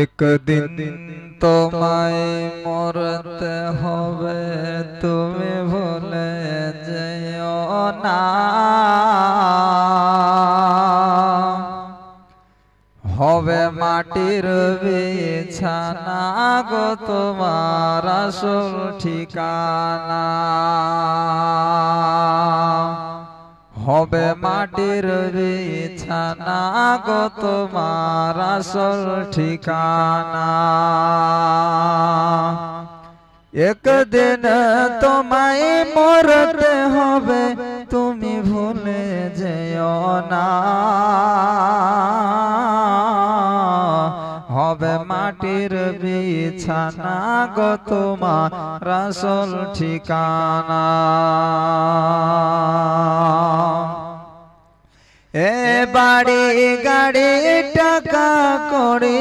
একদিন তোমায় মরতে হবে, তুমি ভুলে যেও না। হবে মাটির বিছানা গো তোমার আসল ঠিকানা। হবে মাটির বিছানা গো তোমার আসল ঠিকানা। একদিন তোমায় মরতে হবে, তুমি ভুলে যেও না। হবে মাটির বিছানা গো তোমার আসল ঠিকানা। এ বাড়ি গাড়ি টাকা কড়ি